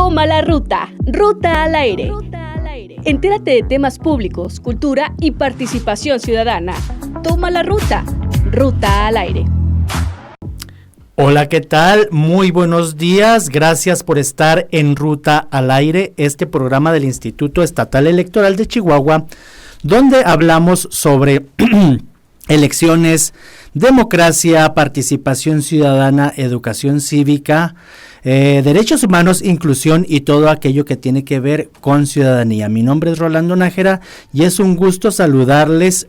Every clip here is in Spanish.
Toma la ruta, Ruta al Aire. Entérate de temas públicos, cultura y participación ciudadana. Toma la ruta, Ruta al Aire. Hola, ¿qué tal? Muy buenos días. Gracias por estar en Ruta al Aire, este programa del Instituto Estatal Electoral de Chihuahua, donde hablamos sobre elecciones, democracia, participación ciudadana, educación cívica, derechos humanos, inclusión y todo aquello que tiene que ver con ciudadanía. Mi nombre es Rolando Nájera y es un gusto saludarles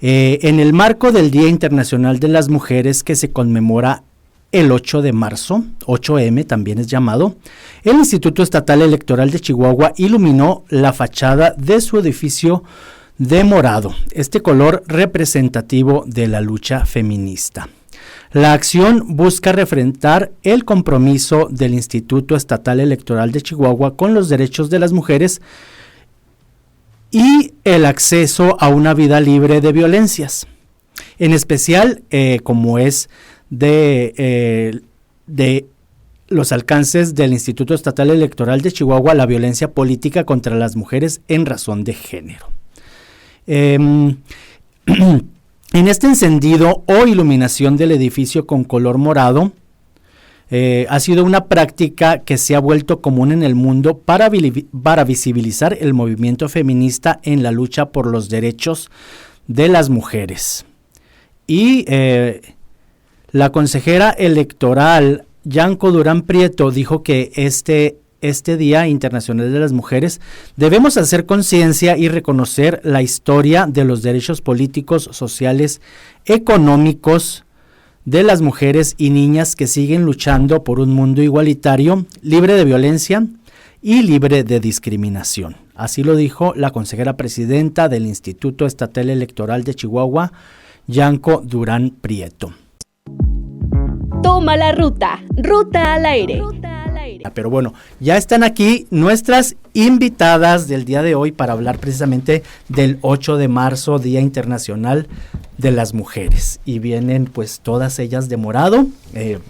en el marco del Día Internacional de las Mujeres que se conmemora el 8 de marzo, 8M también es llamado. El Instituto Estatal Electoral de Chihuahua iluminó la fachada de su edificio de morado, este color representativo de la lucha feminista. La acción busca refrentar el compromiso del Instituto Estatal Electoral de Chihuahua con los derechos de las mujeres y el acceso a una vida libre de violencias. En especial, como es de los alcances del Instituto Estatal Electoral de Chihuahua, la violencia política contra las mujeres en razón de género. En este encendido o iluminación del edificio con color morado, ha sido una práctica que se ha vuelto común en el mundo para visibilizar el movimiento feminista en la lucha por los derechos de las mujeres. Y la consejera electoral Yanko Durán Prieto dijo que este Día Internacional de las Mujeres debemos hacer conciencia y reconocer la historia de los derechos políticos, sociales, económicos de las mujeres y niñas que siguen luchando por un mundo igualitario, libre de violencia y libre de discriminación. Así lo dijo la consejera presidenta del Instituto Estatal Electoral de Chihuahua, Yanko Durán Prieto. Toma la ruta, Ruta al Aire. Pero bueno, ya están aquí nuestras invitadas del día de hoy para hablar precisamente del 8 de marzo, Día Internacional de las Mujeres. Y vienen pues todas ellas de morado,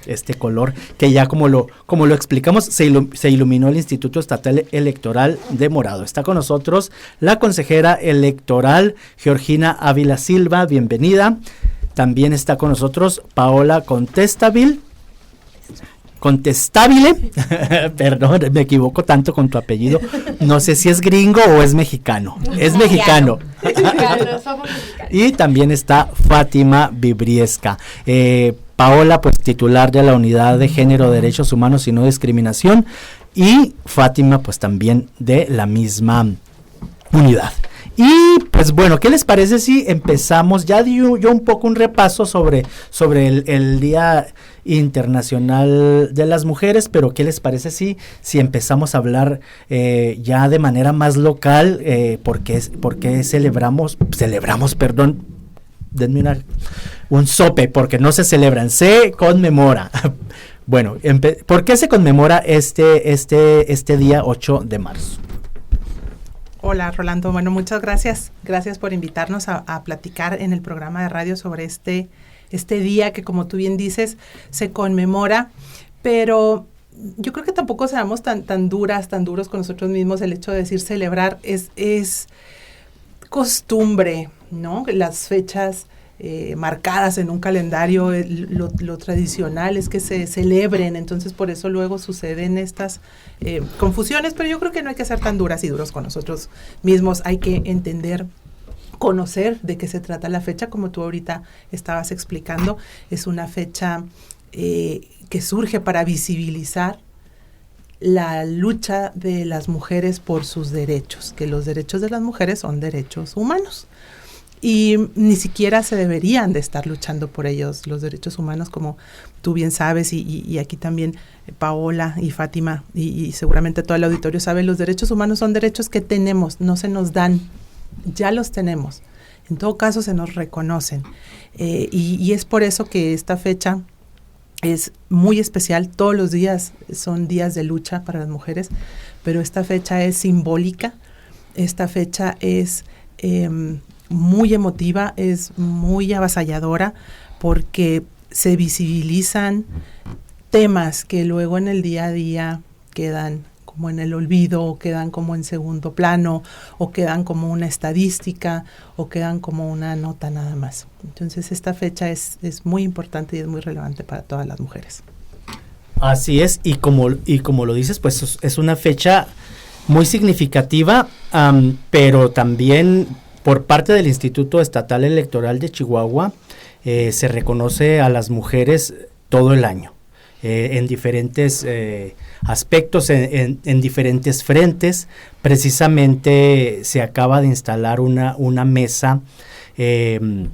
este color que ya como lo explicamos, se iluminó el Instituto Estatal Electoral de morado. Está con nosotros la consejera electoral Georgina Ávila Silva, bienvenida. También está con nosotros Paola Contestabile, perdón, me equivoco tanto con tu apellido, no sé si es gringo o es mexicano, es mexicano. Y también está Fátima Vibriesca. Paola, pues titular de la Unidad de Género, Derechos Humanos y No Discriminación, y Fátima, pues también de la misma unidad. Y pues bueno, ¿qué les parece si empezamos? Ya di yo un poco un repaso sobre el Día Internacional de las Mujeres, pero ¿qué les parece si empezamos a hablar ya de manera más local? ¿Por qué celebramos, denme un sope, porque no se celebran, se conmemora. Bueno, ¿por qué se conmemora este día 8 de marzo? Hola, Rolando. Bueno, muchas gracias. Gracias por invitarnos a platicar en el programa de radio sobre este día que, como tú bien dices, se conmemora, pero yo creo que tampoco seamos tan duros con nosotros mismos. El hecho de decir celebrar es costumbre, ¿no? Las fechas marcadas en un calendario, lo tradicional es que se celebren, entonces por eso luego suceden estas confusiones, pero yo creo que no hay que ser tan duras y duros con nosotros mismos, hay que entender, conocer de qué se trata la fecha, como tú ahorita estabas explicando, es una fecha que surge para visibilizar la lucha de las mujeres por sus derechos, que los derechos de las mujeres son derechos humanos. Y ni siquiera se deberían de estar luchando por ellos, los derechos humanos, como tú bien sabes, y aquí también Paola y Fátima, y seguramente todo el auditorio sabe, los derechos humanos son derechos que tenemos, no se nos dan, ya los tenemos. En todo caso se nos reconocen. Y es por eso que esta fecha es muy especial. Todos los días son días de lucha para las mujeres, pero esta fecha es simbólica, esta fecha es muy emotiva, es muy avasalladora, porque se visibilizan temas que luego en el día a día quedan como en el olvido, o quedan como en segundo plano, o quedan como una estadística, o quedan como una nota nada más. Entonces esta fecha es muy importante y es muy relevante para todas las mujeres. Así es, y como lo dices, pues es una fecha muy significativa, pero también por parte del Instituto Estatal Electoral de Chihuahua se reconoce a las mujeres todo el año, en diferentes aspectos, en diferentes frentes. Precisamente se acaba de instalar una mesa de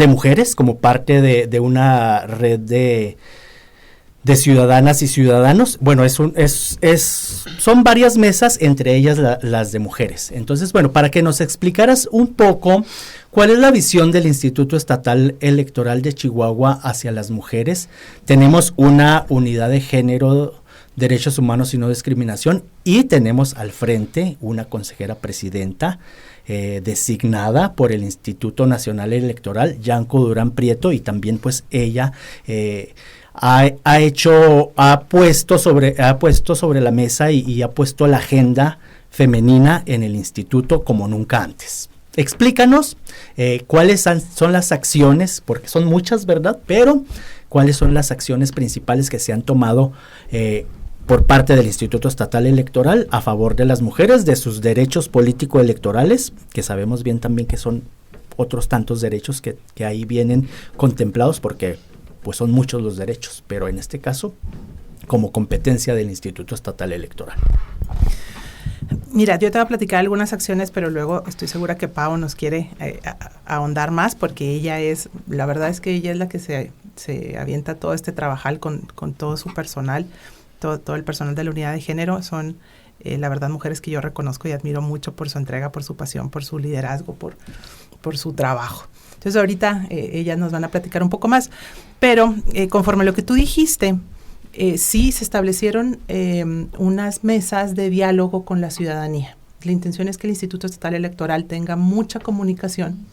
mujeres como parte de una red de ciudadanas y ciudadanos. Bueno, son varias mesas, entre ellas las de mujeres. Entonces, bueno, para que nos explicaras un poco cuál es la visión del Instituto Estatal Electoral de Chihuahua hacia las mujeres. Tenemos una unidad de género, derechos humanos y no discriminación, y tenemos al frente una consejera presidenta designada por el Instituto Nacional Electoral, Yanko Durán Prieto, y también pues ella ha puesto sobre la mesa y ha puesto la agenda femenina en el instituto como nunca antes. Explícanos cuáles son las acciones, porque son muchas, ¿verdad? Pero cuáles son las acciones principales que se han tomado por parte del Instituto Estatal Electoral a favor de las mujeres, de sus derechos político-electorales, que sabemos bien también que son otros tantos derechos que ahí vienen contemplados, porque pues son muchos los derechos, pero en este caso como competencia del Instituto Estatal Electoral. Mira, yo te voy a platicar algunas acciones, pero luego estoy segura que Pau nos quiere ahondar más, porque la verdad es que ella es la que se avienta todo este trabajal con todo su personal, todo el personal de la unidad de género. Son, la verdad, mujeres que yo reconozco y admiro mucho por su entrega, por su pasión, por su liderazgo, por su trabajo. Entonces ahorita ellas nos van a platicar un poco más, pero conforme a lo que tú dijiste, sí se establecieron unas mesas de diálogo con la ciudadanía. La intención es que el Instituto Estatal Electoral tenga mucha comunicación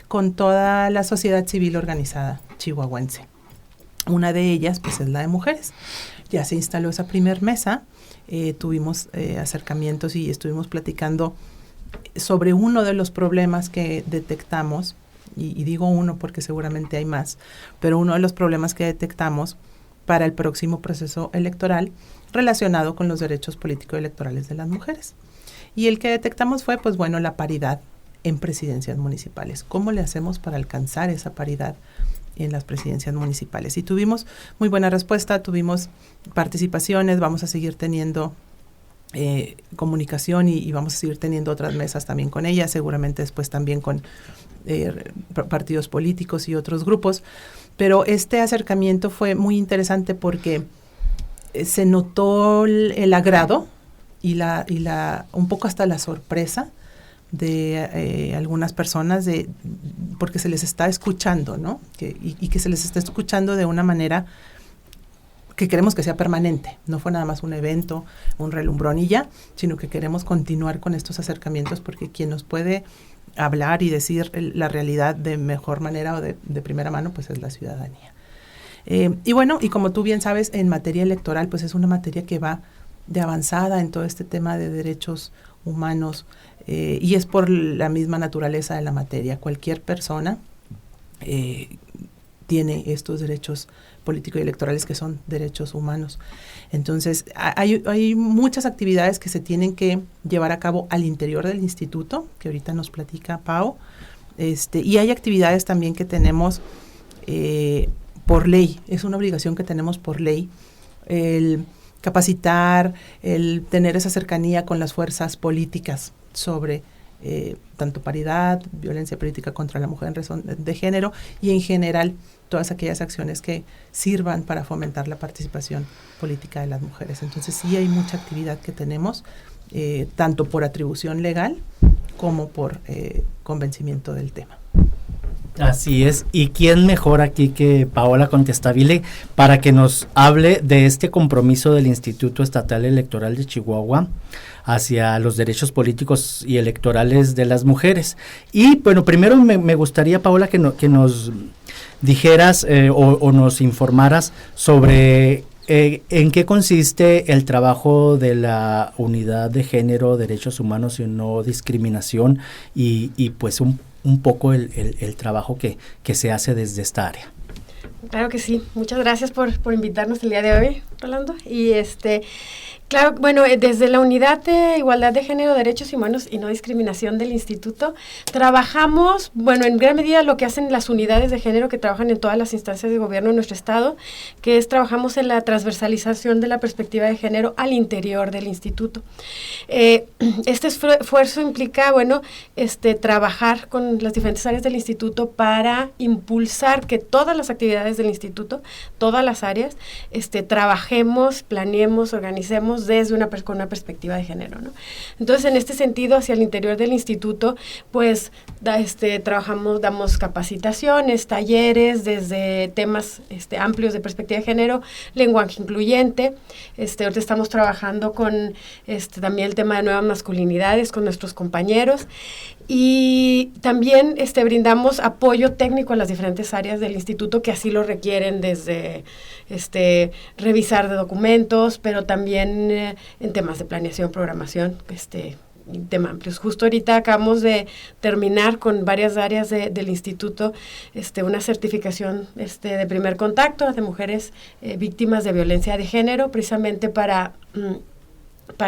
con toda la sociedad civil organizada chihuahuense. Una de ellas pues es la de mujeres. Ya se instaló esa primer mesa, tuvimos acercamientos y estuvimos platicando sobre uno de los problemas que detectamos, y digo uno porque seguramente hay más, pero uno de los problemas que detectamos para el próximo proceso electoral relacionado con los derechos político-electorales de las mujeres. Y el que detectamos fue, pues bueno, la paridad en presidencias municipales. ¿Cómo le hacemos para alcanzar esa paridad en las presidencias municipales? Y tuvimos muy buena respuesta, tuvimos participaciones, vamos a seguir teniendo comunicación y vamos a seguir teniendo otras mesas también con ella, seguramente después también con partidos políticos y otros grupos, pero este acercamiento fue muy interesante porque se notó el agrado y un poco hasta la sorpresa de algunas personas porque se les está escuchando, ¿no? Y que se les está escuchando de una manera que queremos que sea permanente. No fue nada más un evento, un relumbrón y ya, sino que queremos continuar con estos acercamientos, porque quien nos puede hablar y decir la realidad de mejor manera o de primera mano, pues es la ciudadanía. Y bueno, y como tú bien sabes, en materia electoral, pues es una materia que va de avanzada en todo este tema de derechos humanos, y es por la misma naturaleza de la materia. Cualquier persona tiene estos derechos políticos y electorales que son derechos humanos. Entonces, hay muchas actividades que se tienen que llevar a cabo al interior del instituto, que ahorita nos platica Pau, y hay actividades también que tenemos por ley, es una obligación que tenemos por ley, el capacitar, el tener esa cercanía con las fuerzas políticas sobre tanto paridad, violencia política contra la mujer en razón de género y en general todas aquellas acciones que sirvan para fomentar la participación política de las mujeres. Entonces sí hay mucha actividad que tenemos, tanto por atribución legal como por convencimiento del tema. Así es, y quién mejor aquí que Paola Contestabile para que nos hable de este compromiso del Instituto Estatal Electoral de Chihuahua hacia los derechos políticos y electorales de las mujeres. Y bueno, primero me gustaría, Paola, que nos dijeras o nos informaras sobre ¿en qué consiste el trabajo de la Unidad de Género, Derechos Humanos y No Discriminación y pues un poco el trabajo que se hace desde esta área? Claro que sí. Muchas gracias por invitarnos el día de hoy, Rolando. Y claro, bueno, desde la Unidad de Igualdad de Género, Derechos Humanos y No Discriminación del Instituto, trabajamos, bueno, en gran medida lo que hacen las unidades de género que trabajan en todas las instancias de gobierno en nuestro estado, que es trabajamos en la transversalización de la perspectiva de género al interior del instituto. Este esfuerzo implica, bueno, trabajar con las diferentes áreas del instituto para impulsar que todas las actividades del instituto, todas las áreas, trabajemos, planeemos, organicemos con una perspectiva de género, ¿no? Entonces, en este sentido, hacia el interior del instituto, pues, damos capacitaciones, talleres, desde temas amplios de perspectiva de género, lenguaje incluyente. Ahorita estamos trabajando con también el tema de nuevas masculinidades con nuestros compañeros. Y también brindamos apoyo técnico a las diferentes áreas del instituto que así lo requieren, desde revisar de documentos, pero también en temas de planeación, programación, tema amplios. Justo ahorita acabamos de terminar con varias áreas del instituto una certificación de primer contacto de mujeres víctimas de violencia de género, precisamente para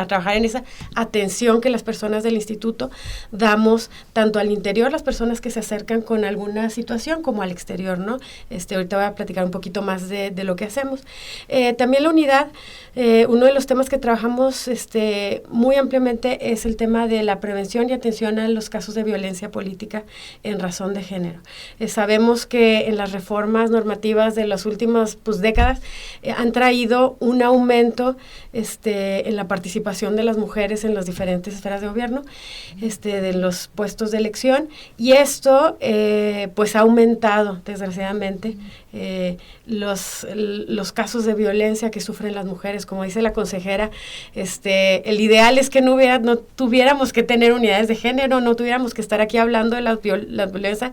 trabajar en esa atención que las personas del instituto damos tanto al interior, las personas que se acercan con alguna situación, como al exterior, ¿no? Ahorita voy a platicar un poquito más de lo que hacemos. También la unidad, uno de los temas que trabajamos muy ampliamente es el tema de la prevención y atención a los casos de violencia política en razón de género. Sabemos que en las reformas normativas de las últimas décadas han traído un aumento en la participación de las mujeres en las diferentes esferas de gobierno, de los puestos de elección, y esto pues ha aumentado desgraciadamente los casos de violencia que sufren las mujeres. Como dice la consejera, el ideal es que no tuviéramos que tener unidades de género, no tuviéramos que estar aquí hablando de la violencia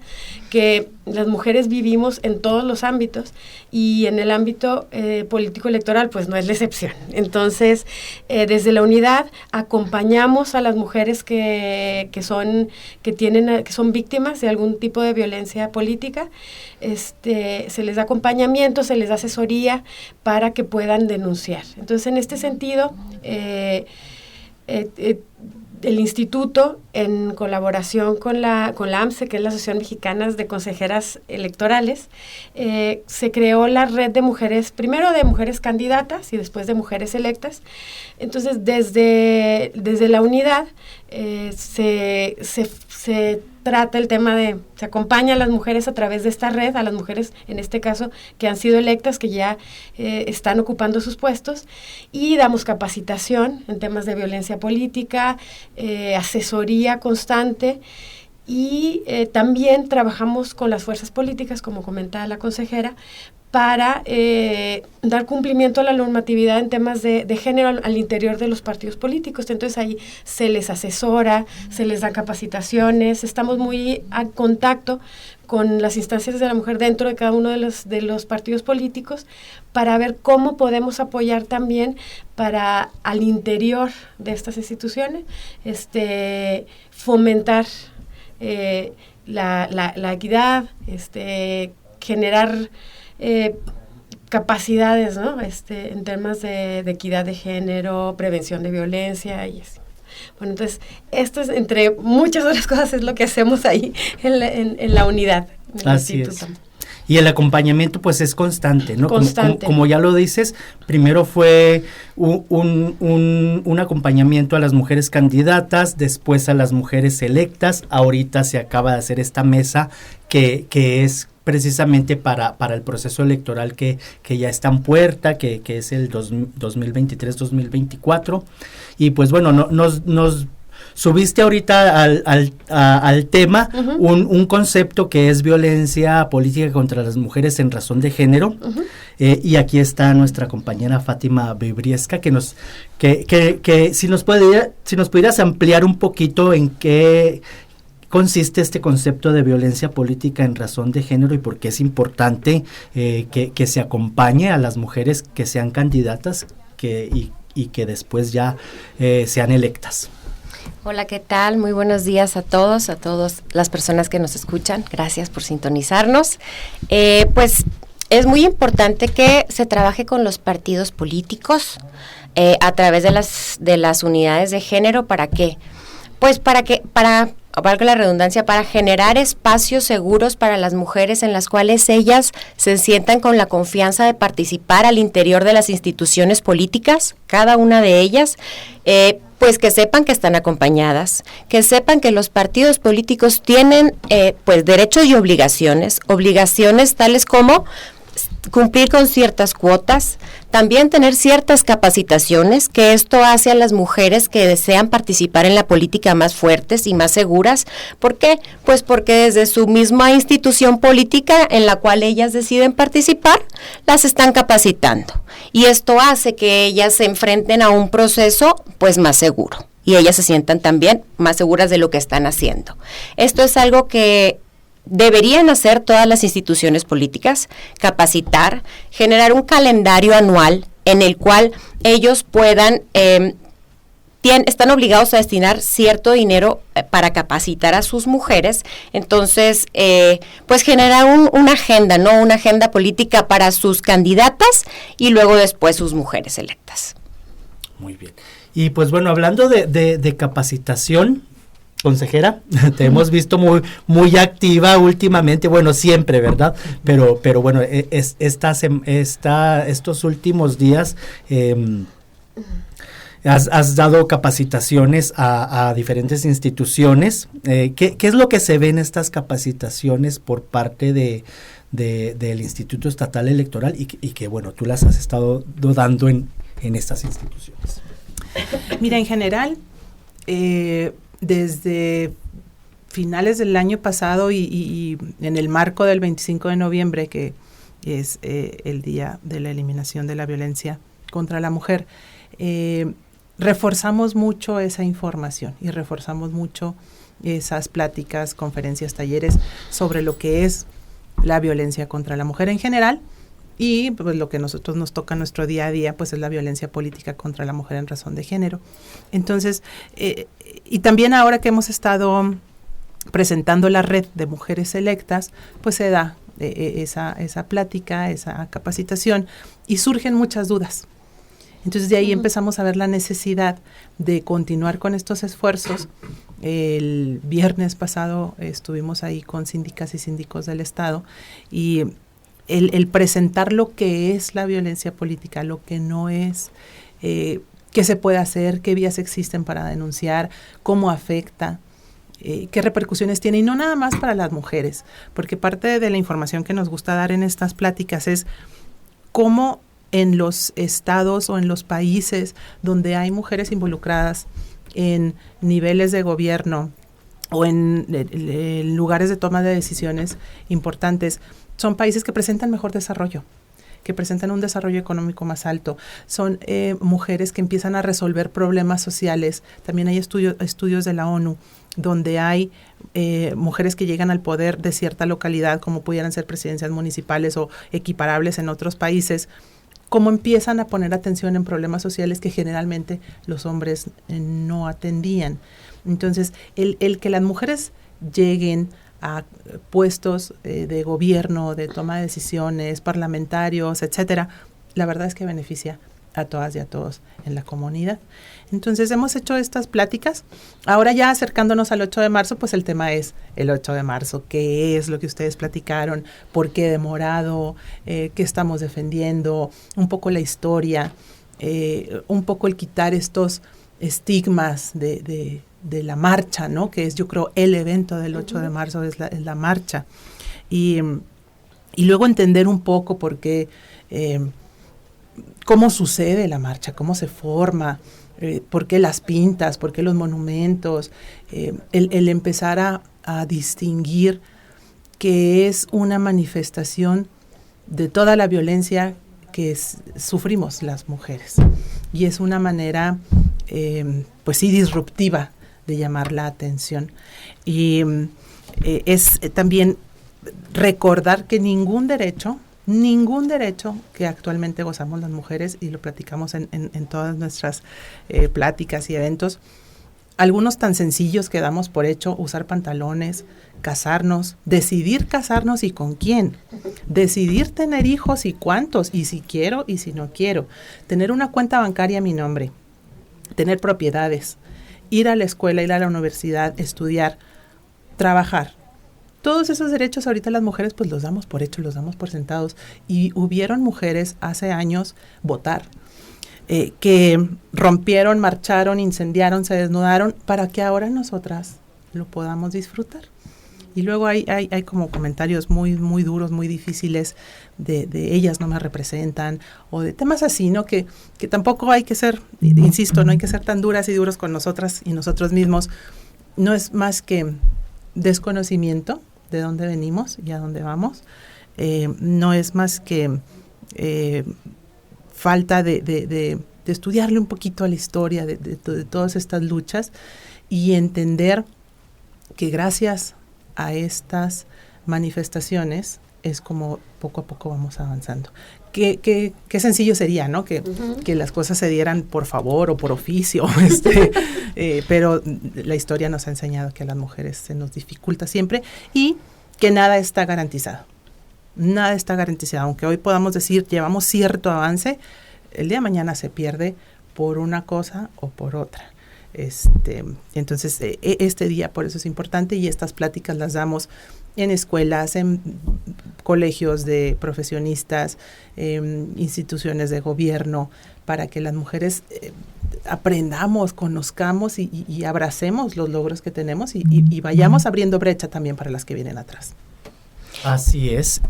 que las mujeres vivimos en todos los ámbitos, y en el ámbito político electoral pues no es la excepción. Entonces, desde la unidad acompañamos a las mujeres que son víctimas de algún tipo de violencia política. Se les da acompañamiento, se les da asesoría para que puedan denunciar. Entonces, en este sentido, el instituto, en colaboración con la AMSE, que es la Asociación Mexicana de Consejeras Electorales, se creó la red de mujeres, primero de mujeres candidatas y después de mujeres electas. Entonces, desde la unidad se trata el tema se acompaña a las mujeres a través de esta red, a las mujeres, en este caso, que han sido electas, que ya están ocupando sus puestos, y damos capacitación en temas de violencia política, asesoría constante, y también trabajamos con las fuerzas políticas, como comentaba la consejera, para dar cumplimiento a la normatividad en temas de género al interior de los partidos políticos. Entonces, ahí se les asesora, se les da capacitaciones, estamos muy en contacto con las instancias de la mujer dentro de cada uno de los partidos políticos, para ver cómo podemos apoyar también para al interior de estas instituciones, fomentar la equidad, generar capacidades, ¿no? En temas de equidad de género, prevención de violencia y así. Bueno, entonces, esto es, entre muchas otras cosas, es lo que hacemos ahí en la unidad. Así es. Y el acompañamiento pues es constante, ¿no? Constante. Como ya lo dices, primero fue un acompañamiento a las mujeres candidatas, después a las mujeres electas, ahorita se acaba de hacer esta mesa que es precisamente para el proceso electoral que ya está en puerta, que es el 2023-2024, y pues bueno, nos subiste ahorita al tema un concepto que es violencia política contra las mujeres en razón de género, y aquí está nuestra compañera Fátima Vibriesca, que si nos pudieras ampliar un poquito en qué consiste este concepto de violencia política en razón de género y por qué es importante que se acompañe a las mujeres que sean candidatas y que después ya sean electas. Hola, ¿qué tal? Muy buenos días a todas las personas que nos escuchan. Gracias por sintonizarnos. Pues es muy importante que se trabaje con los partidos políticos a través de las unidades de género. ¿Para qué? Pues valga la redundancia, para generar espacios seguros para las mujeres en las cuales ellas se sientan con la confianza de participar al interior de las instituciones políticas, cada una de ellas, pues que sepan que están acompañadas, que sepan que los partidos políticos tienen pues derechos y obligaciones tales como cumplir con ciertas cuotas, también tener ciertas capacitaciones, que esto hace a las mujeres que desean participar en la política más fuertes y más seguras. ¿Por qué? Pues porque desde su misma institución política en la cual ellas deciden participar, las están capacitando. Y esto hace que ellas se enfrenten a un proceso pues más seguro y ellas se sientan también más seguras de lo que están haciendo. Esto es algo que deberían hacer todas las instituciones políticas, capacitar, generar un calendario anual en el cual ellos puedan, están obligados a destinar cierto dinero para capacitar a sus mujeres. Entonces, pues generar una agenda, ¿no? Una agenda política para sus candidatas y luego después sus mujeres electas. Muy bien. Y pues bueno, hablando de capacitación, consejera, te hemos visto muy activa últimamente, bueno, siempre, ¿verdad? Pero bueno, estos últimos días has dado capacitaciones a diferentes instituciones. ¿Qué es lo que se ve en estas capacitaciones por parte del Instituto Estatal Electoral y que bueno, tú las has estado dando en estas instituciones? Mira, en general, desde finales del año pasado y en el marco del 25 de noviembre, que es el Día de la Eliminación de la Violencia contra la Mujer, reforzamos mucho esa información y reforzamos mucho esas pláticas, conferencias, talleres sobre lo que es la violencia contra la mujer en general. Y pues lo que a nosotros nos toca en nuestro día a día, pues es la violencia política contra la mujer en razón de género. Entonces, y también ahora que hemos estado presentando la red de mujeres electas, pues se da esa plática, esa capacitación, y surgen muchas dudas. Entonces de ahí empezamos a ver la necesidad de continuar con estos esfuerzos. El viernes pasado estuvimos ahí con síndicas y síndicos del Estado, y el presentar lo que es la violencia política, lo que no es, qué se puede hacer, qué vías existen para denunciar, cómo afecta, qué repercusiones tiene, y no nada más para las mujeres, porque parte de la información que nos gusta dar en estas pláticas es cómo en los estados o en los países donde hay mujeres involucradas en niveles de gobierno o en lugares de toma de decisiones importantes, son países que presentan mejor desarrollo, que presentan un desarrollo económico más alto. Son mujeres que empiezan a resolver problemas sociales. También hay estudios de la ONU donde hay mujeres que llegan al poder de cierta localidad, como pudieran ser presidencias municipales o equiparables en otros países, cómo empiezan a poner atención en problemas sociales que generalmente los hombres no atendían. Entonces, el que las mujeres lleguen a puestos de gobierno, de toma de decisiones, parlamentarios, etcétera, la verdad es que beneficia a todas y a todos en la comunidad. Entonces hemos hecho estas pláticas. Ahora ya acercándonos al 8 de marzo, pues el tema es el 8 de marzo, qué es lo que ustedes platicaron, por qué demorado, qué estamos defendiendo, un poco la historia, un poco el quitar estos estigmas de la marcha, ¿no? Que es, yo creo, el evento del 8 de marzo es la marcha. Y luego entender un poco por qué, cómo sucede la marcha, cómo se forma, por qué las pintas, por qué los monumentos, el empezar a distinguir que es una manifestación de toda la violencia que sufrimos las mujeres. Y es una manera, pues sí, disruptiva llamar la atención. Y es también recordar que ningún derecho que actualmente gozamos las mujeres, y lo platicamos en todas nuestras pláticas y eventos, algunos tan sencillos que damos por hecho: usar pantalones, casarnos, decidir casarnos y con quién, decidir tener hijos y cuántos, y si quiero y si no quiero, tener una cuenta bancaria a mi nombre, tener propiedades, ir a la escuela, ir a la universidad, estudiar, trabajar. Todos esos derechos ahorita las mujeres pues los damos por hechos, los damos por sentados. Y hubieron mujeres hace años votar, que rompieron, marcharon, incendiaron, se desnudaron para que ahora nosotras lo podamos disfrutar. Y luego hay como comentarios muy, muy duros, muy difíciles de ellas no me representan, o de temas así, ¿no? Que tampoco hay que ser, insisto, no hay que ser tan duras y duros con nosotras y nosotros mismos. No es más que desconocimiento de dónde venimos y a dónde vamos. No es más que falta de estudiarle un poquito a la historia de todas estas luchas y entender que gracias a estas manifestaciones es como poco a poco vamos avanzando. Qué sencillo sería, ¿no? Que las cosas se dieran por favor o por oficio, pero la historia nos ha enseñado que a las mujeres se nos dificulta siempre y que nada está garantizado. Nada está garantizado. Aunque hoy podamos decir llevamos cierto avance, el día de mañana se pierde por una cosa o por otra. Entonces, este día por eso es importante, y estas pláticas las damos en escuelas, en colegios de profesionistas, instituciones de gobierno, para que las mujeres aprendamos, conozcamos y abracemos los logros que tenemos y vayamos abriendo brecha también para las que vienen atrás. Así es.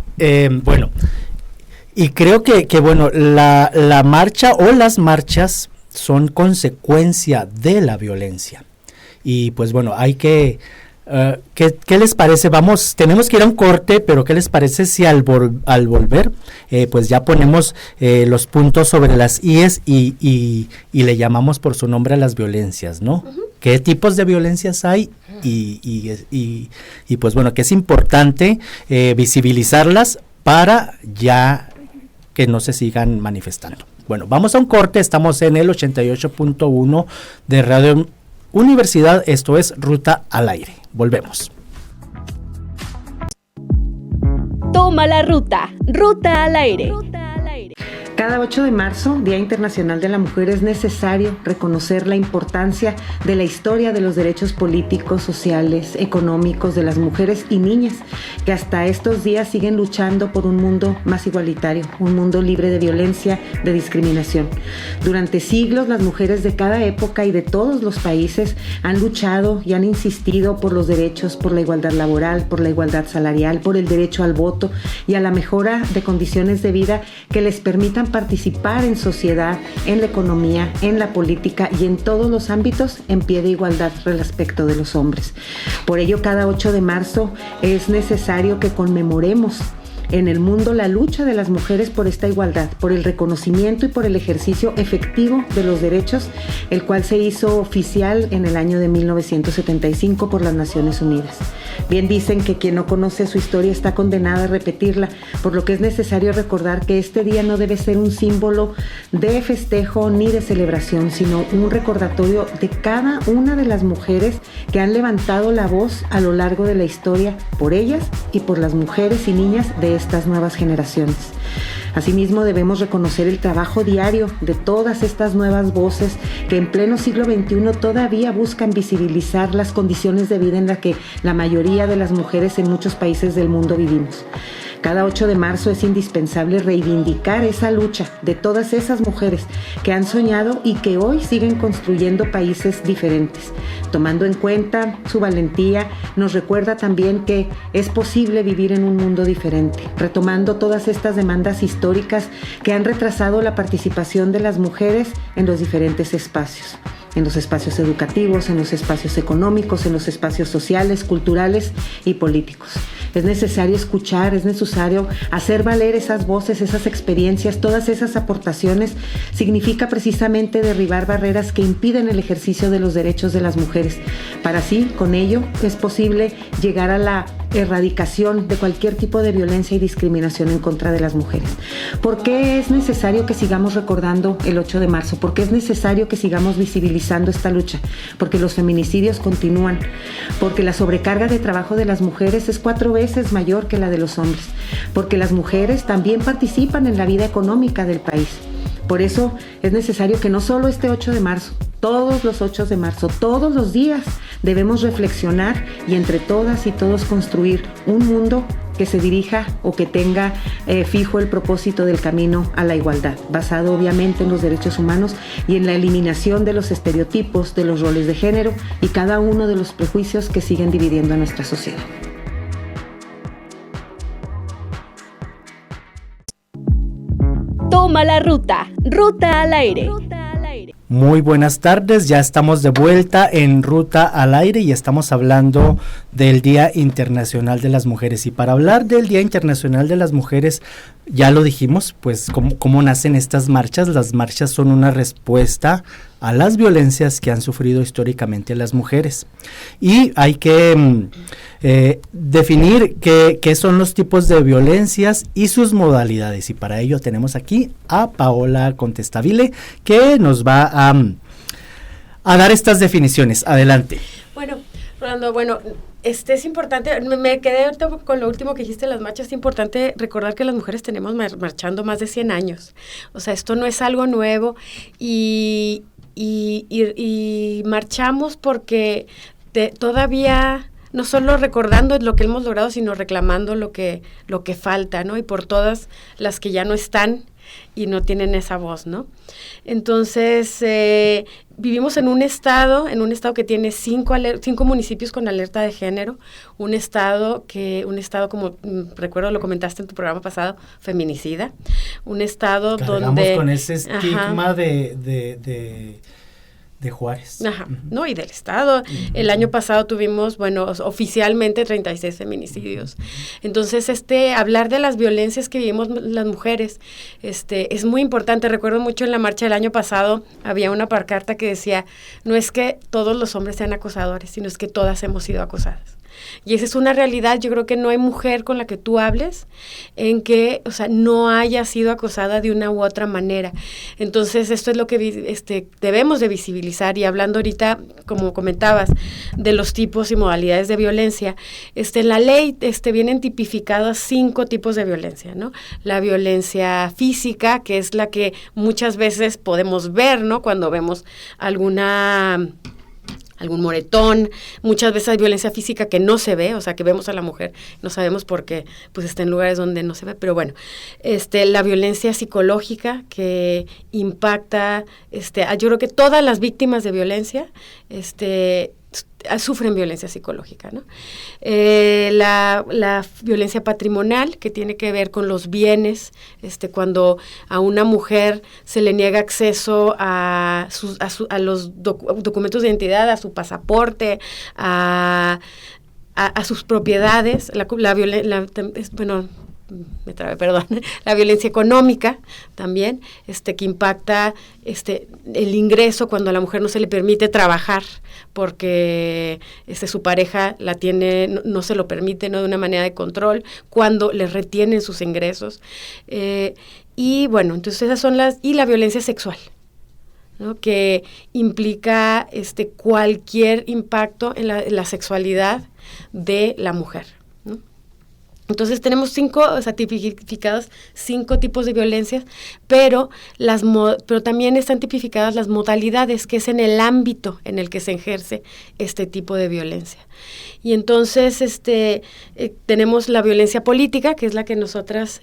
Bueno, y creo que bueno, la marcha o las marchas son consecuencia de la violencia. Y pues bueno, hay que... ¿qué les parece? Tenemos que ir a un corte, pero ¿qué les parece si al volver pues ya ponemos los puntos sobre las IES y le llamamos por su nombre a las violencias, ¿no? Uh-huh. ¿Qué tipos de violencias hay? Y pues bueno, que es importante visibilizarlas para ya que no se sigan manifestando. Bueno, vamos a un corte, estamos en el 88.1 de Radio Universidad, esto es Ruta al Aire. Volvemos. Toma la ruta, Ruta al Aire. Cada 8 de marzo, Día Internacional de la Mujer, es necesario reconocer la importancia de la historia de los derechos políticos, sociales, económicos de las mujeres y niñas que hasta estos días siguen luchando por un mundo más igualitario, un mundo libre de violencia, de discriminación. Durante siglos, las mujeres de cada época y de todos los países han luchado y han insistido por los derechos, por la igualdad laboral, por la igualdad salarial, por el derecho al voto y a la mejora de condiciones de vida que les permitan participar en sociedad, en la economía, en la política y en todos los ámbitos en pie de igualdad respecto de los hombres. Por ello, cada 8 de marzo es necesario que conmemoremos en el mundo la lucha de las mujeres por esta igualdad, por el reconocimiento y por el ejercicio efectivo de los derechos, el cual se hizo oficial en el año de 1975 por las Naciones Unidas. Bien dicen que quien no conoce su historia está condenada a repetirla, por lo que es necesario recordar que este día no debe ser un símbolo de festejo ni de celebración, sino un recordatorio de cada una de las mujeres que han levantado la voz a lo largo de la historia por ellas y por las mujeres y niñas de estas nuevas generaciones. Asimismo, debemos reconocer el trabajo diario de todas estas nuevas voces que en pleno siglo XXI todavía buscan visibilizar las condiciones de vida en las que la mayoría de las mujeres en muchos países del mundo vivimos. Cada 8 de marzo es indispensable reivindicar esa lucha de todas esas mujeres que han soñado y que hoy siguen construyendo países diferentes. Tomando en cuenta su valentía, nos recuerda también que es posible vivir en un mundo diferente, retomando todas estas demandas históricas que han retrasado la participación de las mujeres en los diferentes espacios. En los espacios educativos, en los espacios económicos, en los espacios sociales, culturales y políticos. Es necesario escuchar, es necesario hacer valer esas voces, esas experiencias, todas esas aportaciones. Significa precisamente derribar barreras que impiden el ejercicio de los derechos de las mujeres. Para así, con ello, es posible llegar a la erradicación de cualquier tipo de violencia y discriminación en contra de las mujeres. ¿Por qué es necesario que sigamos recordando el 8 de marzo? ¿Por qué es necesario que sigamos visibilizando esta lucha? Porque los feminicidios continúan, porque la sobrecarga de trabajo de las mujeres es 4 veces mayor que la de los hombres, porque las mujeres también participan en la vida económica del país. Por eso es necesario que no solo este 8 de marzo, todos los 8 de marzo, todos los días debemos reflexionar y entre todas y todos construir un mundo que se dirija o que tenga fijo el propósito del camino a la igualdad, basado obviamente en los derechos humanos y en la eliminación de los estereotipos, de los roles de género y cada uno de los prejuicios que siguen dividiendo a nuestra sociedad. Toma la ruta, Ruta al Aire. Muy buenas tardes, ya estamos de vuelta en Ruta al Aire y estamos hablando del Día Internacional de las Mujeres. Y para hablar del Día Internacional de las Mujeres, ya lo dijimos, pues cómo nacen estas marchas. Las marchas son una respuesta a las violencias que han sufrido históricamente las mujeres. Y hay que definir qué son los tipos de violencias y sus modalidades. Y para ello tenemos aquí a Paola Contestabile, que nos va a dar estas definiciones. Adelante. Bueno, Rolando, es importante, me quedé ahorita con lo último que dijiste, las marchas. Es importante recordar que las mujeres tenemos marchando más de 100 años. O sea, esto no es algo nuevo y marchamos porque todavía no solo recordando lo que hemos logrado, sino reclamando lo que falta, ¿no? Y por todas las que ya no están y no tienen esa voz, ¿no? Entonces, vivimos en un estado que tiene 5 municipios con alerta de género, un estado como recuerdo lo comentaste en tu programa pasado, feminicida, un estado donde con ese estigma de Juárez. Ajá, ¿no? Y del estado. El año pasado tuvimos, oficialmente 36 feminicidios. Entonces, hablar de las violencias que vivimos las mujeres, es muy importante. Recuerdo mucho en la marcha del año pasado, había una pancarta que decía, no es que todos los hombres sean acosadores, sino es que todas hemos sido acosadas. Y esa es una realidad. Yo creo que no hay mujer con la que tú hables en que, no haya sido acosada de una u otra manera. Entonces, esto es lo que debemos de visibilizar. Y hablando ahorita, como comentabas, de los tipos y modalidades de violencia, en la ley vienen tipificados 5 tipos de violencia, ¿no? La violencia física, que es la que muchas veces podemos ver, ¿no? Cuando vemos algún moretón. Muchas veces hay violencia física que no se ve, que vemos a la mujer, no sabemos por qué, pues está en lugares donde no se ve, pero la violencia psicológica que impacta, yo creo que todas las víctimas de violencia, sufren violencia psicológica, ¿no? La violencia patrimonial, que tiene que ver con los bienes, cuando a una mujer se le niega acceso a los documentos de identidad, a su pasaporte, a sus propiedades, la violencia económica también, que impacta el ingreso cuando a la mujer no se le permite trabajar porque su pareja la tiene, no se lo permite, no de una manera de control, cuando le retienen sus ingresos. Entonces esas son y la violencia sexual, ¿no? Que implica cualquier impacto en la sexualidad de la mujer. Entonces tenemos tipificados 5 tipos de violencias, pero también están tipificadas las modalidades, que es en el ámbito en el que se ejerce este tipo de violencia. Y entonces tenemos la violencia política, que es la que nosotras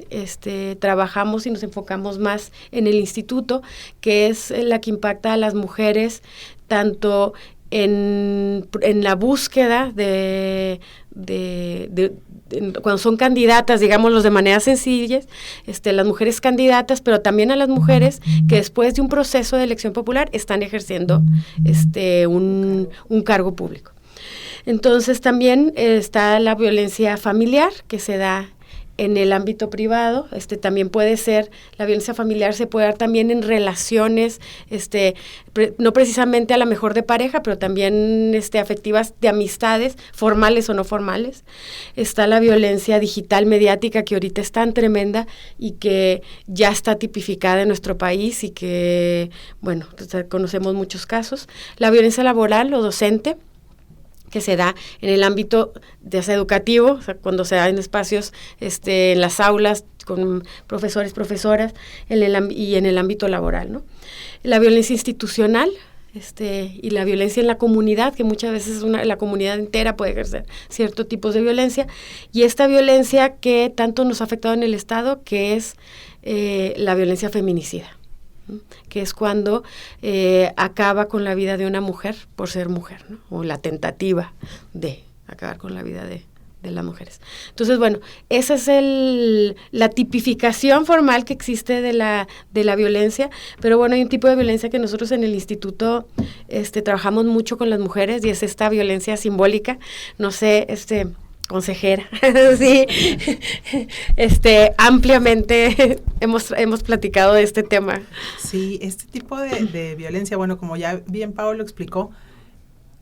trabajamos y nos enfocamos más en el instituto, que es la que impacta a las mujeres tanto en la búsqueda cuando son candidatas, digámoslo de manera sencilla, las mujeres candidatas, pero también a las mujeres que después de un proceso de elección popular están ejerciendo un cargo público. Entonces también está la violencia familiar que se da en el ámbito privado. También puede ser, la violencia familiar se puede dar también en relaciones, no precisamente a la mejor de pareja, pero también afectivas de amistades, formales o no formales. Está la violencia digital mediática, que ahorita es tan tremenda y que ya está tipificada en nuestro país y que, bueno, conocemos muchos casos. La violencia laboral o docente, que se da en el ámbito educativo, o sea, cuando se da en espacios, en las aulas, con profesores, profesoras, y en el ámbito laboral, ¿no? La violencia institucional, y la violencia en la comunidad, que muchas veces la comunidad entera puede ejercer ciertos tipos de violencia, y esta violencia que tanto nos ha afectado en el Estado, que es la violencia feminicida, que es cuando acaba con la vida de una mujer por ser mujer, ¿no? O la tentativa de acabar con la vida de las mujeres. Entonces, bueno, esa es la tipificación formal que existe de la violencia, pero bueno, hay un tipo de violencia que nosotros en el instituto trabajamos mucho con las mujeres, y es esta violencia simbólica. No sé, consejera, sí, ampliamente hemos platicado de este tema. Sí, este tipo de violencia, bueno, como ya bien Pablo explicó,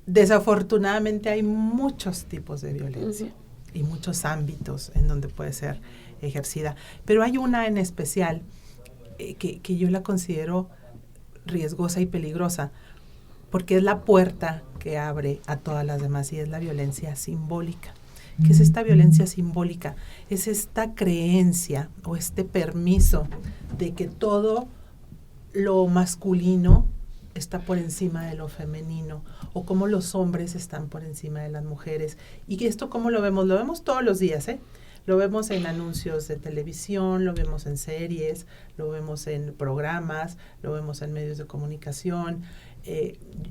desafortunadamente hay muchos tipos de violencia y muchos ámbitos en donde puede ser ejercida, pero hay una en especial que yo la considero riesgosa y peligrosa, porque es la puerta que abre a todas las demás, y es la violencia simbólica. ¿Qué es esta violencia simbólica? Es esta creencia o este permiso de que todo lo masculino está por encima de lo femenino, o como los hombres están por encima de las mujeres. Y esto, ¿cómo lo vemos? Lo vemos todos los días, ¿eh? Lo vemos en anuncios de televisión, lo vemos en series, lo vemos en programas, lo vemos en medios de comunicación.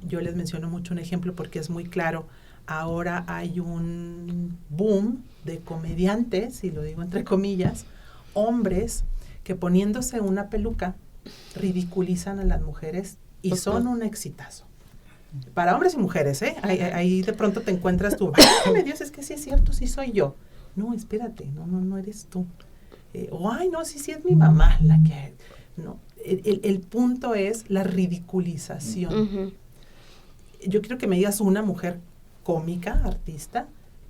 Yo les menciono mucho un ejemplo porque es muy claro. Ahora hay un boom de comediantes, y lo digo entre comillas, hombres que poniéndose una peluca ridiculizan a las mujeres y son un exitazo. Para hombres y mujeres, ¿eh? Ahí de pronto te encuentras tú, ¡ay, Dios, es que sí es cierto, sí soy yo! No, espérate, no eres tú. Ay, no, sí es mi mamá la que... No, el punto es la ridiculización. Uh-huh. Yo quiero que me digas una mujer cómica, artista,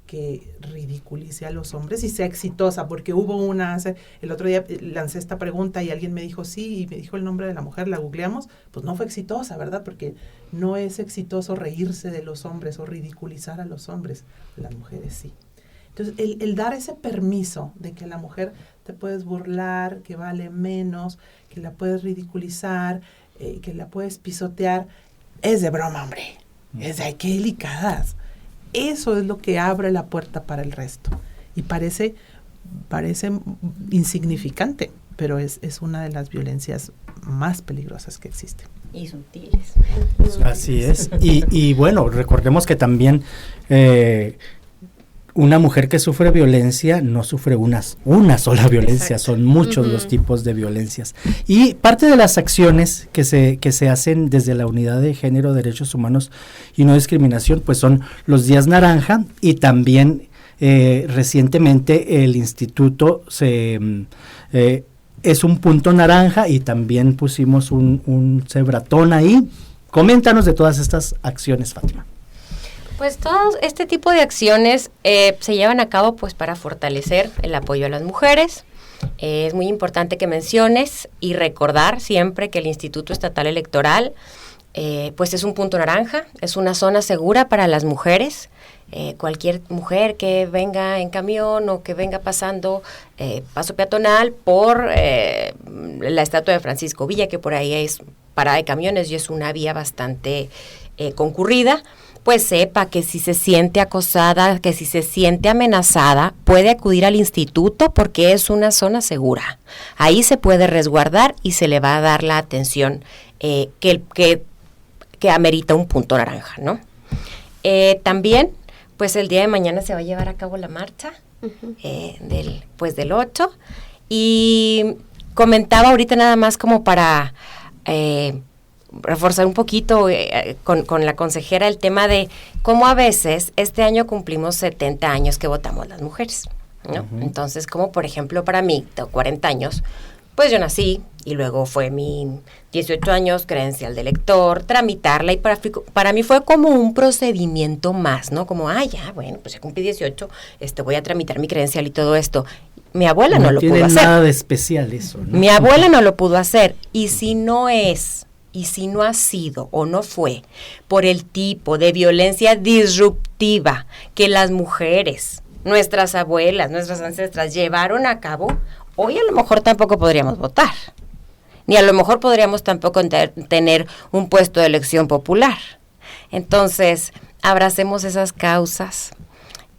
que ridiculice a los hombres y sea exitosa, porque hubo el otro día lancé esta pregunta y alguien me dijo sí, y me dijo el nombre de la mujer, la googleamos, pues no fue exitosa, ¿verdad? Porque no es exitoso reírse de los hombres o ridiculizar a los hombres, las mujeres sí. Entonces, el dar ese permiso de que la mujer te puedes burlar, que vale menos, que la puedes ridiculizar, que la puedes pisotear, es de broma, hombre. Es de, ay, qué delicadas. Eso es lo que abre la puerta para el resto. Y parece insignificante, pero es una de las violencias más peligrosas que existen. Y sutiles. Así es. Y bueno, recordemos que también una mujer que sufre violencia no sufre una sola violencia. Exacto. Son muchos los tipos de violencias. Y parte de las acciones que se hacen desde la Unidad de Género, Derechos Humanos y No Discriminación, pues son los días naranja, y también recientemente el instituto es un punto naranja, y también pusimos un cebratón ahí. Coméntanos de todas estas acciones, Fátima. Pues todo este tipo de acciones se llevan a cabo pues para fortalecer el apoyo a las mujeres. Es muy importante que menciones y recordar siempre que el Instituto Estatal Electoral pues es un punto naranja, es una zona segura para las mujeres. Cualquier mujer que venga en camión o que venga pasando paso peatonal por la estatua de Francisco Villa, que por ahí es parada de camiones y es una vía bastante concurrida, pues sepa que si se siente acosada, que si se siente amenazada, puede acudir al instituto porque es una zona segura. Ahí se puede resguardar y se le va a dar la atención que amerita un punto naranja, ¿no? También, pues el día de mañana se va a llevar a cabo la marcha del 8, y comentaba ahorita nada más como para reforzar un poquito con la consejera el tema de cómo a veces este año cumplimos 70 años que votamos las mujeres, ¿no? Uh-huh. Entonces, como por ejemplo para mí, tengo 40 años, pues yo nací y luego fue mi 18 años, credencial de elector, tramitarla, y para mí fue como un procedimiento más, ¿no? Como, ya, bueno, pues ya cumplí 18, voy a tramitar mi credencial y todo esto. Mi abuela no lo pudo hacer. No tiene nada de especial eso, ¿no? Mi abuela no lo pudo hacer, y si no ha sido o no fue por el tipo de violencia disruptiva que las mujeres, nuestras abuelas, nuestras ancestras llevaron a cabo, hoy a lo mejor tampoco podríamos votar, ni a lo mejor podríamos tampoco tener un puesto de elección popular. Entonces, abracemos esas causas,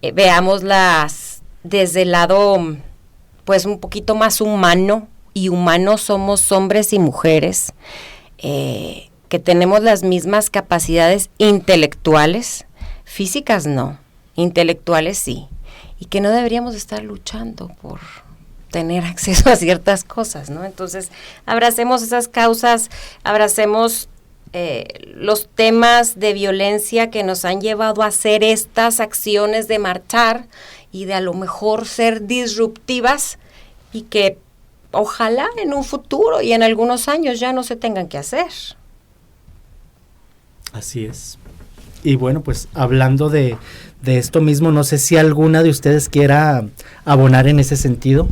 veámoslas desde el lado, pues, un poquito más humano, y humanos somos hombres y mujeres, que tenemos las mismas capacidades intelectuales, físicas no, intelectuales sí, y que no deberíamos estar luchando por tener acceso a ciertas cosas, ¿no? Entonces, abracemos esas causas, abracemos los temas de violencia que nos han llevado a hacer estas acciones de marchar y de a lo mejor ser disruptivas, y que ojalá en un futuro y en algunos años ya no se tengan que hacer. Así es. Y bueno, pues hablando de esto mismo, no sé si alguna de ustedes quiera abonar en ese sentido.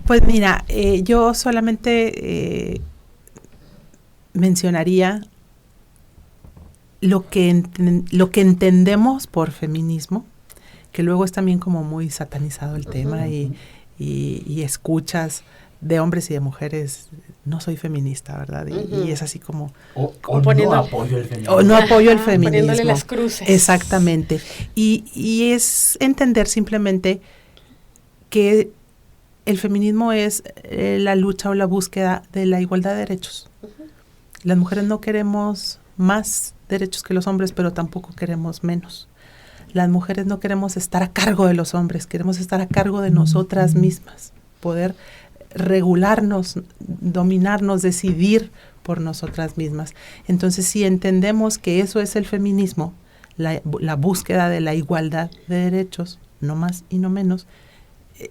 Pues mira, yo solamente mencionaría lo que entendemos por feminismo, que luego es también como muy satanizado el tema, y escuchas de hombres y de mujeres, no soy feminista, ¿verdad? Y es así como no apoyo el feminismo. O no apoyo el feminismo. Poniéndole las cruces. Exactamente. Y es entender simplemente que el feminismo es la lucha o la búsqueda de la igualdad de derechos. Las mujeres no queremos más derechos que los hombres, pero tampoco queremos menos. Las mujeres no queremos estar a cargo de los hombres, queremos estar a cargo de nosotras mismas, poder regularnos, dominarnos, decidir por nosotras mismas. Entonces, si entendemos que eso es el feminismo, la búsqueda de la igualdad de derechos, no más y no menos,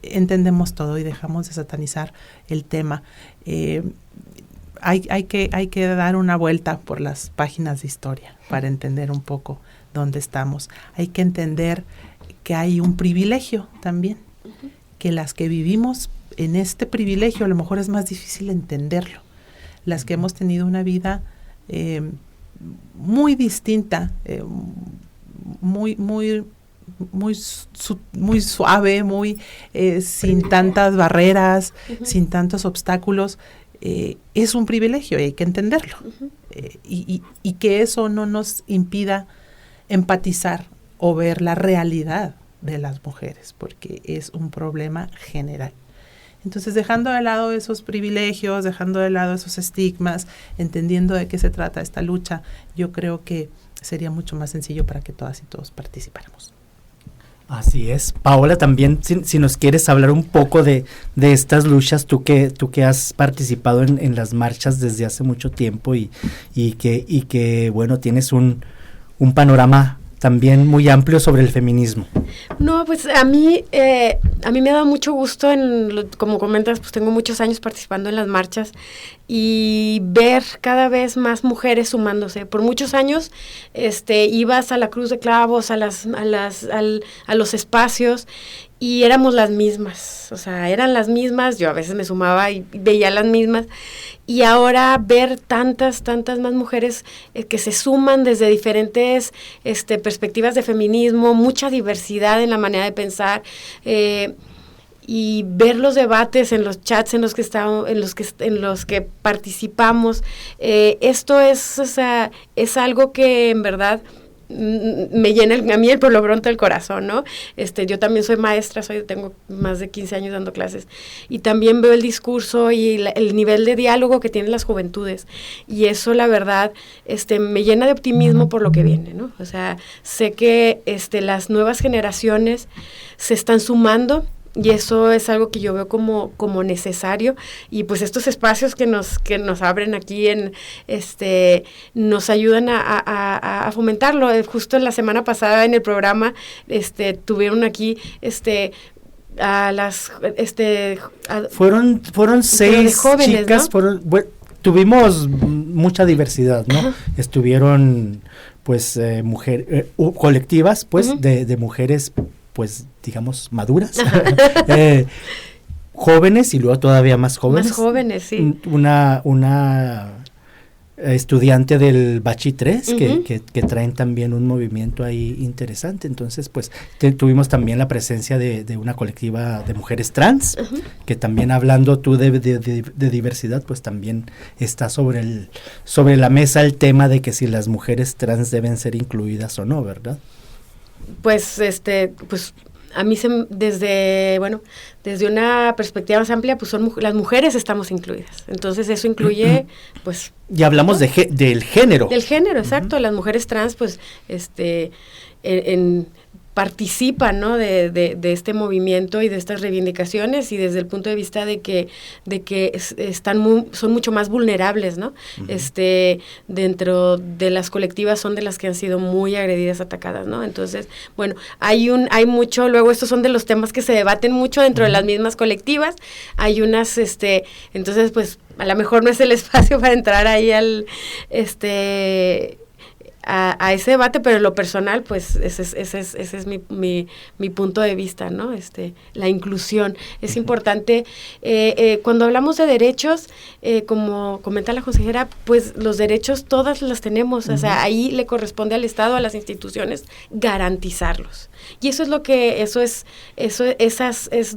entendemos todo y dejamos de satanizar el tema. Hay que dar una vuelta por las páginas de historia para entender un poco dónde estamos. Hay que entender que hay un privilegio también, que las que vivimos en este privilegio a lo mejor es más difícil entenderlo. Las que hemos tenido una vida muy distinta, muy suave, muy sin tantas barreras, sin tantos obstáculos, es un privilegio y hay que entenderlo. Y que eso no nos impida empatizar o ver la realidad de las mujeres, porque es un problema general. Entonces, dejando de lado esos privilegios, dejando de lado esos estigmas, entendiendo de qué se trata esta lucha, yo creo que sería mucho más sencillo para que todas y todos participáramos. Así es. Paola, también si nos quieres hablar un poco de estas luchas, tú que has participado en las marchas desde hace mucho tiempo y que bueno, tienes un panorama también muy amplio sobre el feminismo. No, pues a mí me da mucho gusto, como comentas, pues tengo muchos años participando en las marchas y ver cada vez más mujeres sumándose. Por muchos años ibas a la Cruz de Clavos, a los espacios, y éramos las mismas, o sea, eran las mismas, yo a veces me sumaba y veía las mismas, y ahora ver tantas más mujeres que se suman desde diferentes perspectivas de feminismo, mucha diversidad en la manera de pensar, y ver los debates en los chats en los que participamos, esto es, o sea, es algo que en verdad me llena a mí por lo pronto el corazón, ¿no? Yo también soy maestra, tengo más de 15 años dando clases, y también veo el discurso y el nivel de diálogo que tienen las juventudes, y eso la verdad me llena de optimismo por lo que viene, ¿no? O sea, sé que las nuevas generaciones se están sumando Y eso es algo que yo veo como necesario, y pues estos espacios que nos abren aquí nos ayudan a fomentarlo. Justo la semana pasada en el programa tuvieron aquí a las fueron 6 jóvenes, chicas, ¿no? Tuvimos mucha diversidad, ¿no? Ajá. Estuvieron pues colectivas pues de mujeres pues digamos maduras, jóvenes y luego todavía más jóvenes. Más jóvenes, sí. Una estudiante del Bachi 3 que traen también un movimiento ahí interesante. Entonces pues tuvimos también la presencia de una colectiva de mujeres trans, que también, hablando tú de diversidad, pues también está sobre la mesa el tema de que si las mujeres trans deben ser incluidas o no, ¿verdad? Pues pues a mí desde una perspectiva más amplia, pues las mujeres estamos incluidas. Entonces eso incluye, pues... Y hablamos del género. Del género, exacto. Las mujeres trans, pues, participan, ¿no? de este movimiento y de estas reivindicaciones, y desde el punto de vista de que son mucho más vulnerables, ¿no? Dentro de las colectivas son de las que han sido muy agredidas, atacadas, ¿no? Entonces, bueno, hay mucho, luego estos son de los temas que se debaten mucho dentro de las mismas colectivas. Hay unas, entonces, pues, a lo mejor no es el espacio para entrar ahí a ese debate, pero en lo personal, pues, ese es mi punto de vista, ¿no? La inclusión. Es importante, cuando hablamos de derechos, como comenta la consejera, pues, los derechos todas las tenemos, o sea, ahí le corresponde al Estado, a las instituciones, garantizarlos. Y eso es lo que, es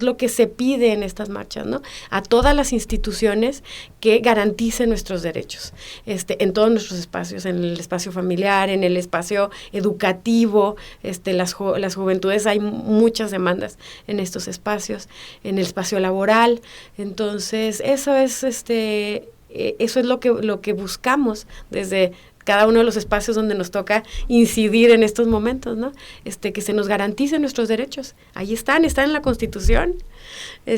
lo que se pide en estas marchas, ¿no? A todas las instituciones que garanticen nuestros derechos, en todos nuestros espacios, en el espacio familiar, en el espacio educativo, las juventudes, hay muchas demandas en estos espacios, en el espacio laboral. Entonces, eso es lo que buscamos desde cada uno de los espacios donde nos toca incidir en estos momentos, ¿no? Que se nos garanticen nuestros derechos. Ahí están en la Constitución, que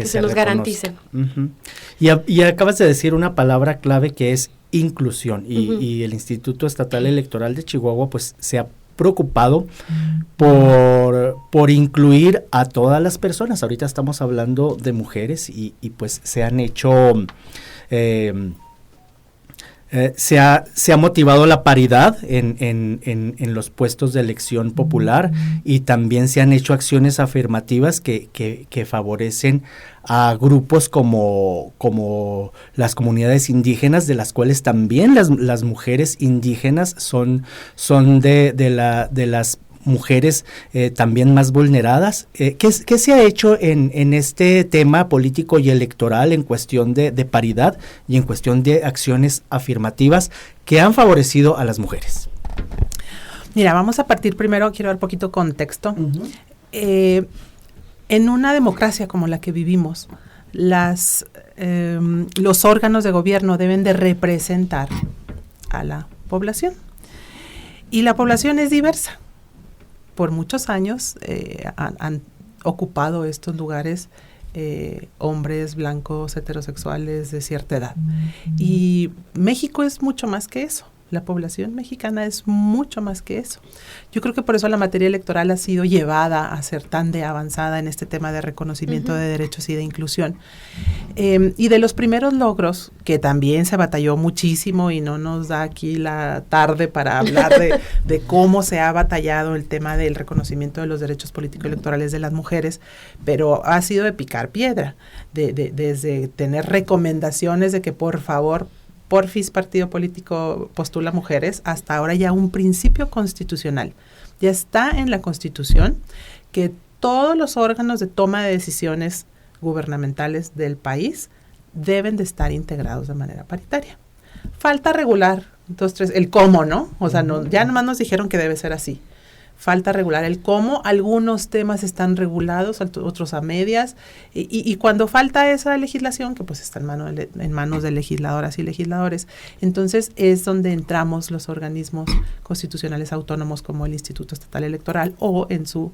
se nos garanticen. Y acabas de decir una palabra clave, que es inclusión, y el Instituto Estatal Electoral de Chihuahua pues se ha preocupado por incluir a todas las personas. Ahorita estamos hablando de mujeres y pues se han hecho... se ha motivado la paridad en los puestos de elección popular, y también se han hecho acciones afirmativas que favorecen a grupos como las comunidades indígenas, de las cuales también las mujeres indígenas son de las mujeres también más vulneradas. ¿Qué se ha hecho en este tema político y electoral en cuestión de paridad y en cuestión de acciones afirmativas que han favorecido a las mujeres? Mira, vamos a partir primero, quiero dar un poquito contexto. En una democracia como la que vivimos, los órganos de gobierno deben de representar a la población. Y la población es diversa. Por muchos años han ocupado estos lugares hombres blancos, heterosexuales de cierta edad. Y México es mucho más que eso. La población mexicana es mucho más que eso. Yo creo que por eso la materia electoral ha sido llevada a ser tan de avanzada en este tema de reconocimiento de derechos y de inclusión. Y de los primeros logros, que también se batalló muchísimo, y no nos da aquí la tarde para hablar de cómo se ha batallado el tema del reconocimiento de los derechos político-electorales de las mujeres, pero ha sido de picar piedra, desde tener recomendaciones de que por favor, porfis partido político postula mujeres, hasta ahora ya un principio constitucional. Ya está en la Constitución que todos los órganos de toma de decisiones gubernamentales del país deben de estar integrados de manera paritaria. Falta regular, 2, 3, el cómo, ¿no? O sea, ya nomás nos dijeron que debe ser así. Falta regular el cómo, algunos temas están regulados, otros a medias, y cuando falta esa legislación, que pues está en manos de legisladoras y legisladores, entonces es donde entramos los organismos constitucionales autónomos como el Instituto Estatal Electoral, o en su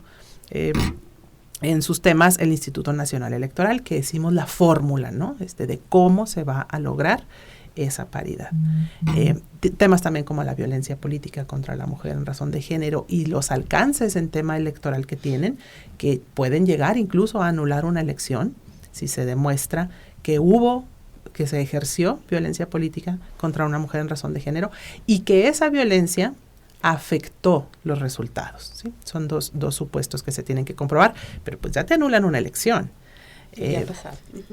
en sus temas el Instituto Nacional Electoral, que decimos la fórmula, ¿no? De cómo se va a lograr esa paridad. Temas también como la violencia política contra la mujer en razón de género y los alcances en tema electoral que tienen, que pueden llegar incluso a anular una elección si se demuestra que se ejerció violencia política contra una mujer en razón de género y que esa violencia afectó los resultados, ¿sí? Son dos supuestos que se tienen que comprobar, pero pues ya te anulan una elección.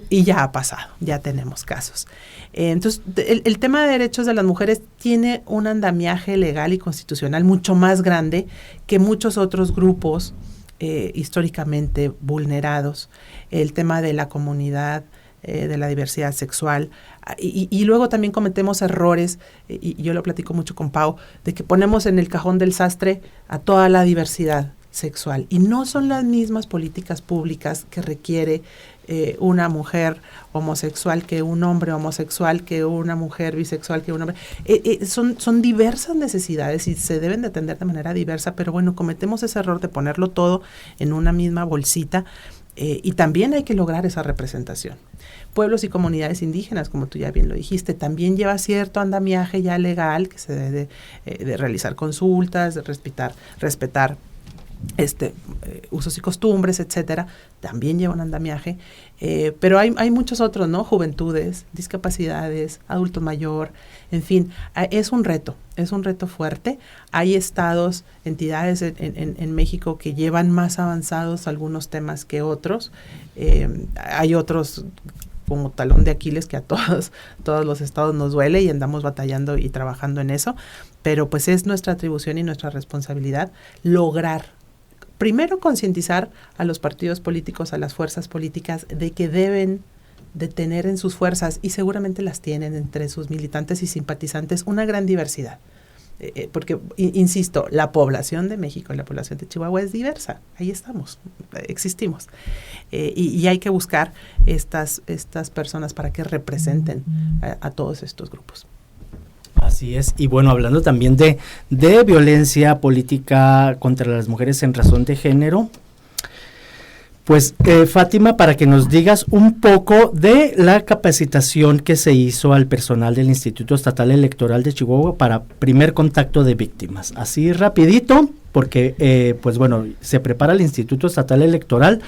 Y ya ha pasado, ya tenemos casos. Entonces, el tema de derechos de las mujeres tiene un andamiaje legal y constitucional mucho más grande que muchos otros grupos históricamente vulnerados. El tema de la comunidad, de la diversidad sexual, y luego también cometemos errores, y yo lo platico mucho con Pau, de que ponemos en el cajón del sastre a toda la diversidad sexual, y no son las mismas políticas públicas que requiere una mujer homosexual que un hombre homosexual, que una mujer bisexual, que un hombre. Son diversas necesidades y se deben de atender de manera diversa, pero bueno, cometemos ese error de ponerlo todo en una misma bolsita, y también hay que lograr esa representación. Pueblos y comunidades indígenas, como tú ya bien lo dijiste, también lleva cierto andamiaje ya legal, que se debe de realizar consultas, de respetar usos y costumbres, etcétera, también lleva un andamiaje, pero hay muchos otros, ¿no? Juventudes, discapacidades, adulto mayor, en fin, es un reto fuerte. Hay estados, entidades en México que llevan más avanzados algunos temas que otros, hay otros como talón de Aquiles que a todos los estados nos duele y andamos batallando y trabajando en eso, pero pues es nuestra atribución y nuestra responsabilidad lograr primero concientizar a los partidos políticos, a las fuerzas políticas, de que deben de tener en sus fuerzas, y seguramente las tienen entre sus militantes y simpatizantes, una gran diversidad. Porque, insisto, la población de México y la población de Chihuahua es diversa. Ahí estamos, existimos. Y hay que buscar estas personas para que representen a todos estos grupos. Así es, y bueno, hablando también de violencia política contra las mujeres en razón de género, pues Fátima, para que nos digas un poco de la capacitación que se hizo al personal del Instituto Estatal Electoral de Chihuahua para primer contacto de víctimas, así rapidito, porque pues bueno, se prepara el Instituto Estatal Electoral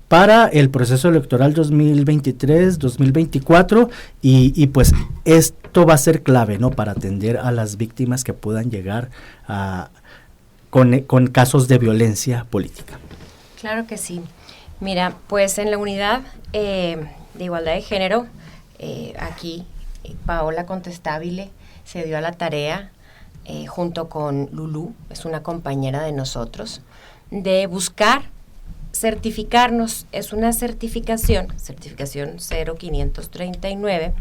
para el proceso electoral 2023-2024 y pues esto va a ser clave, ¿no?, para atender a las víctimas que puedan llegar con casos de violencia política. Claro que sí. Mira, pues en la unidad de igualdad de género, aquí Paola Contestabile se dio a la tarea, junto con Lulú, es una compañera de nosotros, de buscar certificarnos. Es una certificación 0539,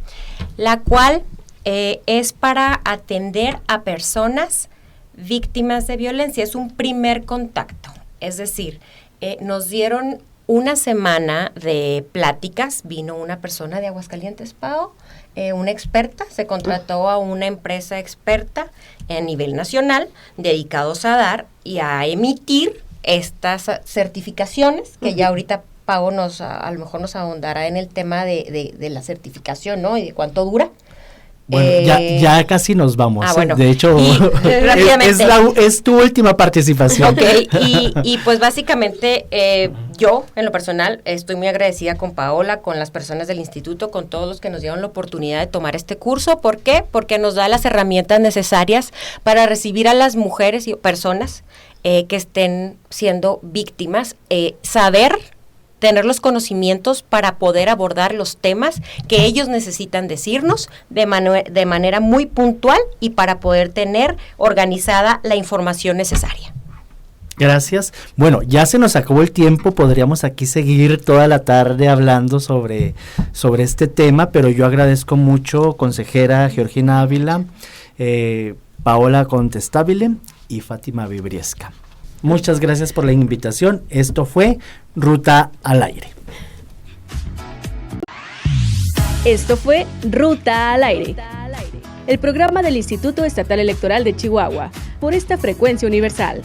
la cual es para atender a personas víctimas de violencia. Es un primer contacto, es decir, nos dieron una semana de pláticas. Vino una persona de Aguascalientes, Pao, una experta, se contrató a una empresa experta a nivel nacional, dedicados a dar y a emitir estas certificaciones, que ya ahorita Pao a lo mejor nos ahondará en el tema de la certificación, ¿no?, y de cuánto dura. Bueno, ya casi nos vamos. Bueno, de hecho, es tu última participación. Okay, y pues básicamente yo, en lo personal, estoy muy agradecida con Paola, con las personas del instituto, con todos los que nos dieron la oportunidad de tomar este curso. ¿Por qué? Porque nos da las herramientas necesarias para recibir a las mujeres y personas que estén siendo víctimas, tener los conocimientos para poder abordar los temas que ellos necesitan decirnos de manera muy puntual y para poder tener organizada la información necesaria. Gracias. Bueno, ya se nos acabó el tiempo, podríamos aquí seguir toda la tarde hablando sobre este tema, pero yo agradezco mucho, consejera Georgina Ávila, Paola Contestabile y Fátima Vibriesca. Muchas gracias por la invitación. Esto fue Ruta al Aire. Esto fue Ruta al Aire, el programa del Instituto Estatal Electoral de Chihuahua, por esta frecuencia universal.